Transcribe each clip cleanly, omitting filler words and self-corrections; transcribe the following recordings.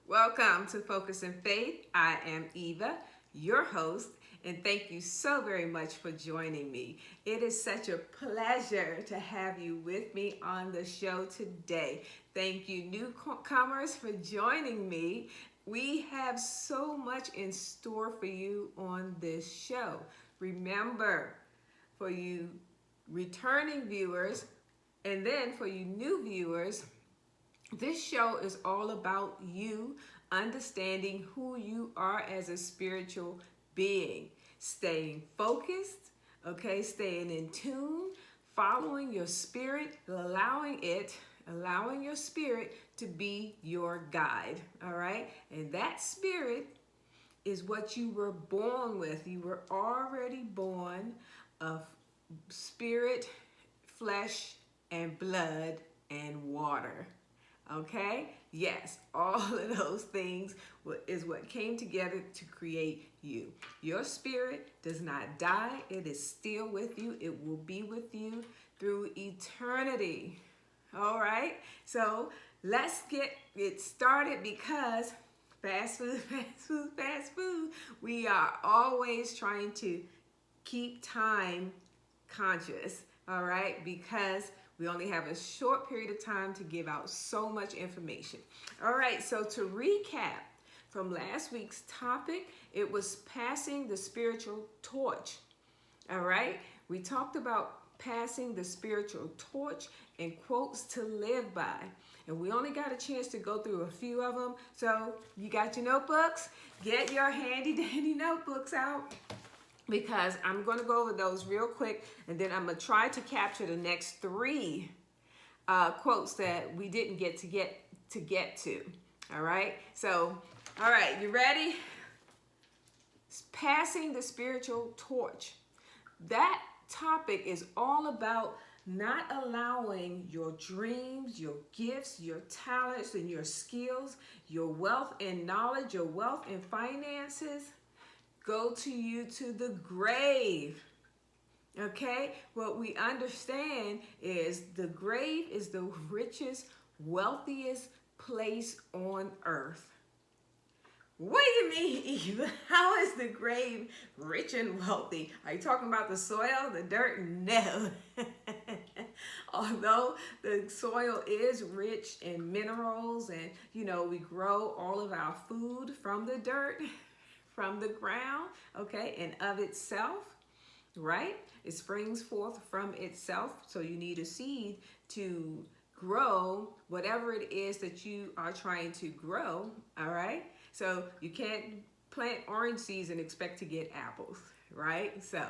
Welcome to Focus and Faith. I am Eva, your host, and thank you so very much for joining me. It is such a pleasure to have you with me on the show today. Thank you, newcomers, for joining me. We have so much in store for you on this show. Remember, for you returning viewers, and then for you new viewers, this show is all about you understanding who you are as a spiritual being, staying focused, okay, staying in tune, following your spirit, allowing your spirit to be your guide, all right? And that spirit is what you were born with. You were already born of spirit, flesh, and blood and water. Okay? Yes, all of those things is what came together to create you. Your spirit does not die. It is still with you. It will be with you through eternity. All right? So let's get it started because fast food, fast food, fast food. We are always trying to keep time conscious, all right? Because we only have a short period of time to give out so much information. All right, so to recap from last week's topic, it was passing the spiritual torch. All right, we talked about passing the spiritual torch and quotes to live by. And we only got a chance to go through a few of them. So you got your notebooks? Get your handy dandy notebooks out, because I'm going to go over those real quick, and then I'm going to try to capture the next three quotes that we didn't get to. All right. So, all right, you ready? Passing the spiritual torch. That topic is all about not allowing your dreams, your gifts, your talents, and your skills, your wealth and knowledge, your wealth and finances go to you to the grave. Okay? What we understand is the grave is the richest, wealthiest place on earth. What do you mean, Eva? How is the grave rich and wealthy? Are you talking about the soil, the dirt? No. Although the soil is rich in minerals, and we grow all of our food from the dirt, from the ground, okay, and of itself, right? It springs forth from itself. So you need a seed to grow whatever it is that you are trying to grow, all right? So you can't plant orange seeds and expect to get apples, right? So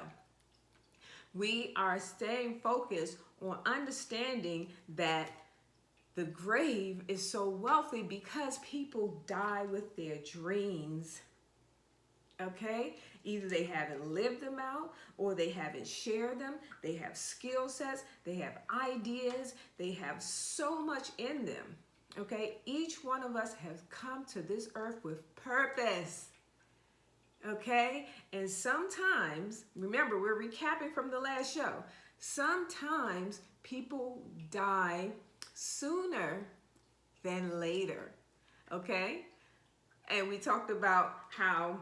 we are staying focused on understanding that the grave is so wealthy because people die with their dreams. Okay? Either they haven't lived them out or they haven't shared them. They have skill sets, they have ideas, they have so much in them. Okay? Each one of us has come to this earth with purpose. Okay? And sometimes, remember, we're recapping from the last show. Sometimes people die sooner than later. Okay? And we talked about how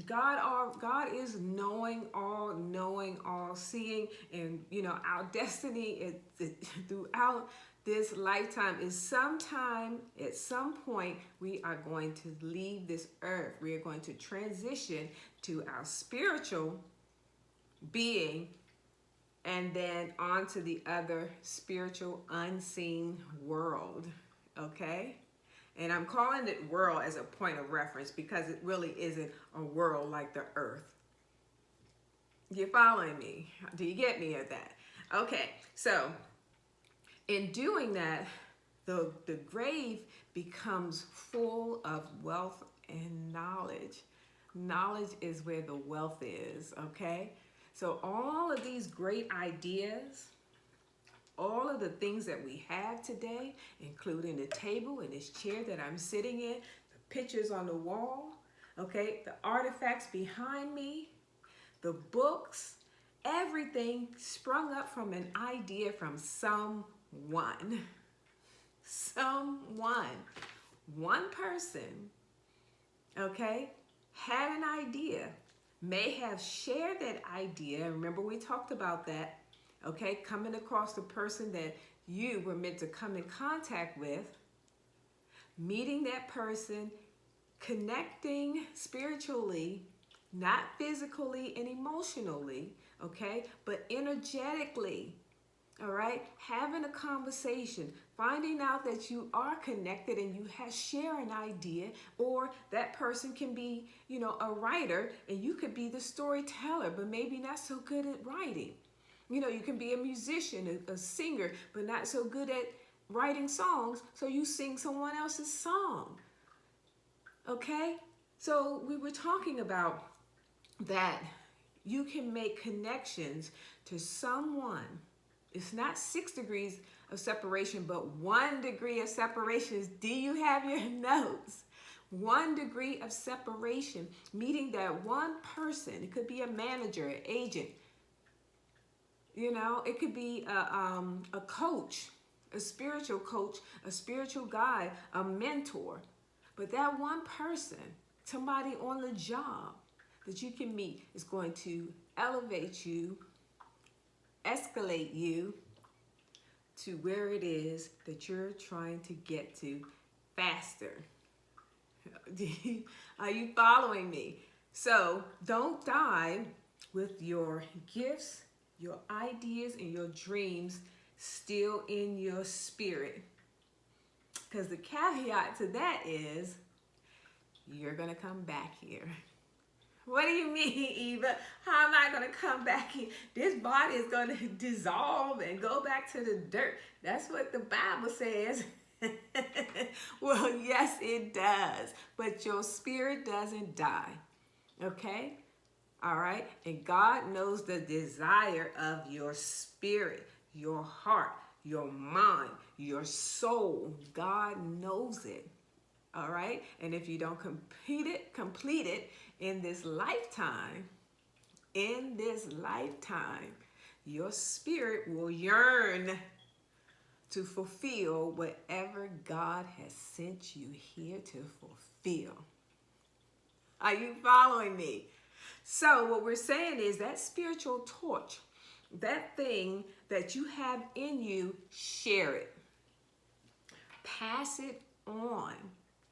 God is knowing, all seeing, and our destiny is, throughout this lifetime is sometime at some point we are going to leave this earth. We are going to transition to our spiritual being, and then on to the other spiritual unseen world. Okay? And I'm calling it world as a point of reference because it really isn't a world like the earth. You following me? Do you get me at that? Okay, so in doing that, the grave becomes full of wealth and knowledge. Knowledge is where the wealth is, okay? So all of these great ideas, all of the things that we have today, including the table and this chair that I'm sitting in, the pictures on the wall, okay, the artifacts behind me, the books, everything sprung up from an idea from someone. Someone. One person okay, had an idea, may have shared that idea. Remember, we talked about that, okay, coming across the person that you were meant to come in contact with, meeting that person, connecting spiritually, not physically and emotionally, okay, but energetically. All right, having a conversation, finding out that you are connected and you have share an idea, or that person can be, a writer and you could be the storyteller, but maybe not so good at writing. You can be a musician, a singer, but not so good at writing songs, so you sing someone else's song. Okay? So we were talking about that you can make connections to someone. It's not 6 degrees of separation, but 1 degree of separation. Do you have your notes? 1 degree of separation, meeting that one person. It could be a manager, an agent. It could be a coach, a spiritual coach, a spiritual guide, a mentor. But that one person, somebody on the job that you can meet, is going to elevate you, escalate you to where it is that you're trying to get to faster. Are you following me? So don't die with your gifts, your ideas, and your dreams still in your spirit. Because the caveat to that is you're going to come back here. What do you mean, Eva? How am I going to come back here? This body is going to dissolve and go back to the dirt. That's what the Bible says. Well, yes, it does. But your spirit doesn't die. Okay? All right? And God knows the desire of your spirit, your heart, your mind, your soul. God knows it. All right? And if you don't complete it in this lifetime, your spirit will yearn to fulfill whatever God has sent you here to fulfill. Are you following me? So what we're saying is that spiritual torch, that thing that you have in you, share it. Pass it on.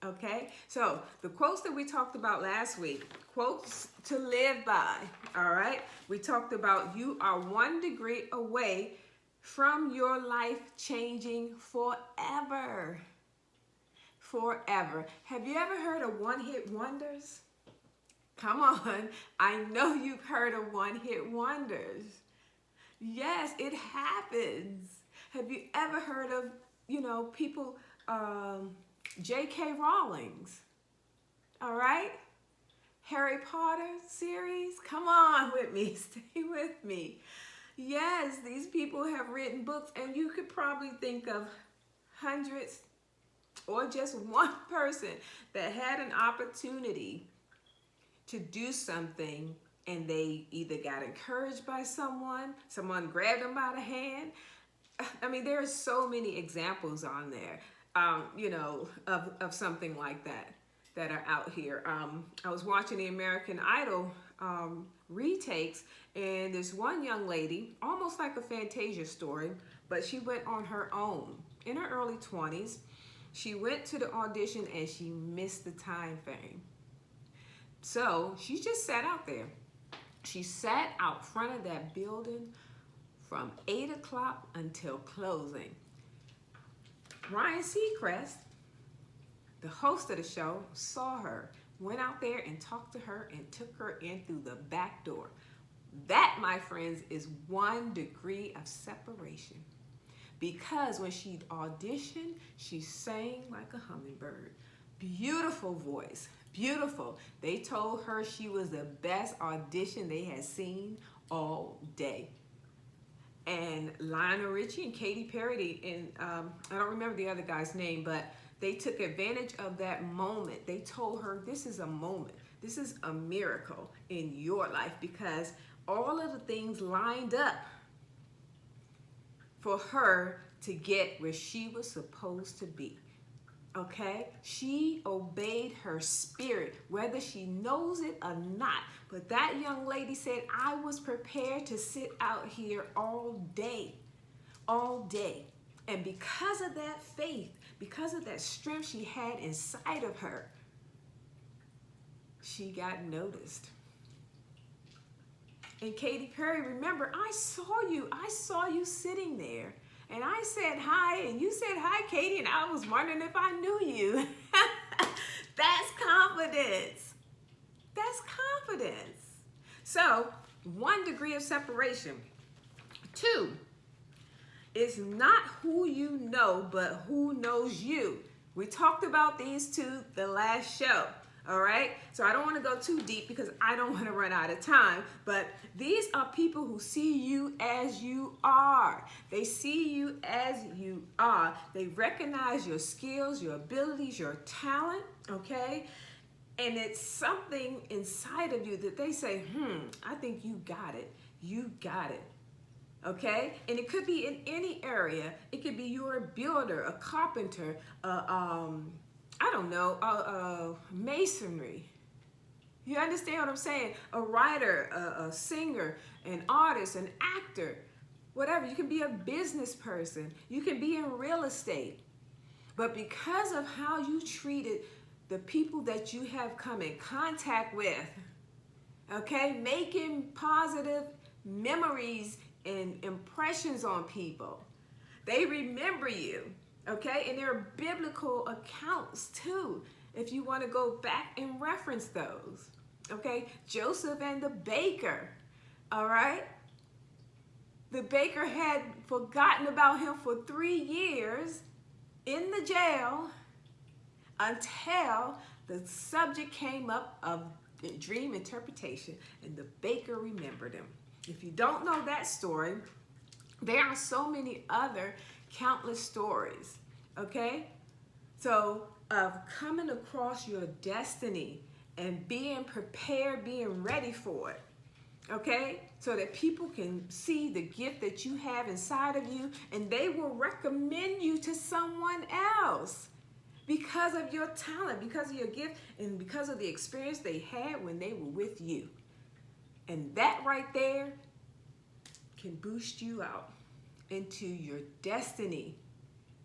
Okay, so the quotes that we talked about last week, quotes to live by, all right? We talked about you are 1 degree away from your life changing forever. Forever. Have you ever heard of one-hit wonders? Come on, I know you've heard of one-hit wonders. Yes, it happens. Have you ever heard of, people... J.K. Rowling's, all right? Harry Potter series, come on with me, stay with me. Yes, these people have written books, and you could probably think of hundreds or just one person that had an opportunity to do something, and they either got encouraged by someone grabbed them by the hand. I mean, there are so many examples on there. Of something like that are out here. I was watching the American Idol retakes, and this one young lady, almost like a Fantasia story, but she went on her own in her early 20s. She went to the audition and she missed the time frame. So she just sat out there. She sat out front of that building from 8 o'clock until closing. Ryan Seacrest, the host of the show, saw her, went out there and talked to her and took her in through the back door. That, my friends, is 1 degree of separation. Because when she auditioned, she sang like a hummingbird. Beautiful voice, beautiful. They told her she was the best audition they had seen all day. And Lionel Richie and Katy Perry, and I don't remember the other guy's name, but they took advantage of that moment. They told her, this is a moment. This is a miracle in your life, because all of the things lined up for her to get where she was supposed to be. Okay, she obeyed her spirit, whether she knows it or not. But that young lady said, I was prepared to sit out here all day, all day. And because of that faith, because of that strength she had inside of her, she got noticed. And Katy Perry, remember, I saw you sitting there. And I said hi, and you said hi, Katy, and I was wondering if I knew you. That's confidence. That's confidence. So, 1 degree of separation. 2, it's not who you know, but who knows you. We talked about these 2 the last show. All right, so I don't want to go too deep because I don't want to run out of time, but these are people who see you as you are. They see you as you are. They recognize your skills, your abilities, your talent, okay? And it's something inside of you that they say, I think you got it. You got it. Okay, and it could be in any area. It could be you're a builder, a carpenter, I don't know, masonry. You understand what I'm saying? A writer, a singer, an artist, an actor, whatever. You can be a business person. You can be in real estate. But because of how you treated the people that you have come in contact with, okay, making positive memories and impressions on people, they remember you. Okay, and there are biblical accounts too, if you want to go back and reference those. Okay, Joseph and the baker, all right? The baker had forgotten about him for 3 years in the jail until the subject came up of dream interpretation, and the baker remembered him. If you don't know that story, there are so many other countless stories, okay? So of coming across your destiny and being prepared, being ready for it, okay? So that people can see the gift that you have inside of you and they will recommend you to someone else because of your talent, because of your gift, and because of the experience they had when they were with you. And that right there can boost you out into your destiny,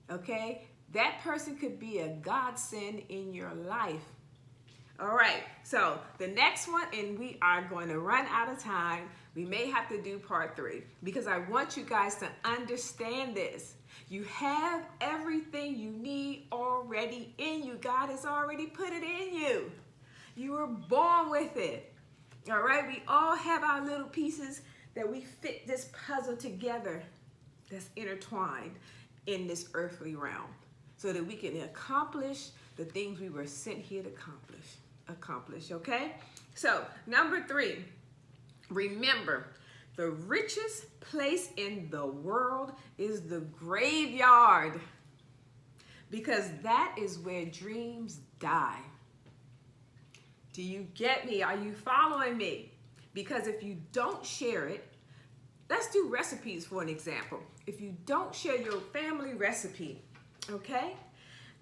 okay? That person could be a godsend in your life. All right, so the next one, and we are going to run out of time. We may have to do part 3 because I want you guys to understand this. You have everything you need already in you. God has already put it in you. You were born with it. All right, we all have our little pieces that we fit this puzzle together that's intertwined in this earthly realm so that we can accomplish the things we were sent here to accomplish, okay? So, number 3, remember, the richest place in the world is the graveyard because that is where dreams die. Do you get me? Are you following me? Because if you don't share it, let's do recipes for an example. If you don't share your family recipe, okay?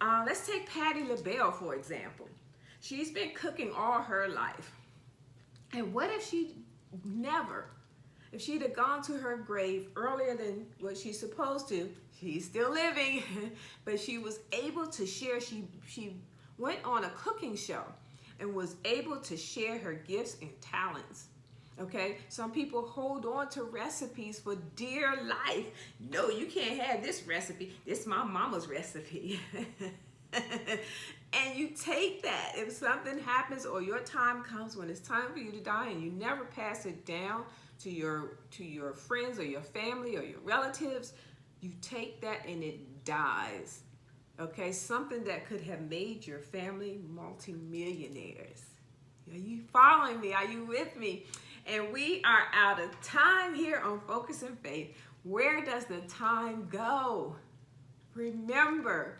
Let's take Patti LaBelle, for example. She's been cooking all her life. And what if she'd have gone to her grave earlier than what she's supposed to? She's still living, but she was able to share. She went on a cooking show and was able to share her gifts and talents. Okay, some people hold on to recipes for dear life. No, you can't have this recipe. This is my mama's recipe. And you take that. If something happens or your time comes when it's time for you to die and you never pass it down to your friends or your family or your relatives, you take that and it dies. Okay, something that could have made your family multimillionaires. Are you following me? Are you with me? And we are out of time here on Focus and Faith. Where does the time go? Remember,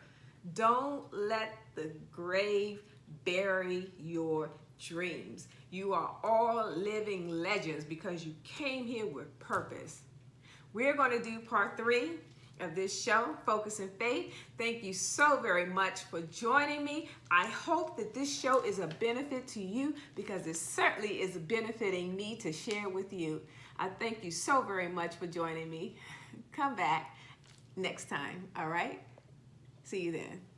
don't let the grave bury your dreams. You are all living legends because you came here with purpose. We're going to do part 3. of this show, Focus and Faith. Thank you so very much for joining me. I hope that this show is a benefit to you, because it certainly is benefiting me to share with you. I thank you so very much for joining me. Come back next time, all right? See you then.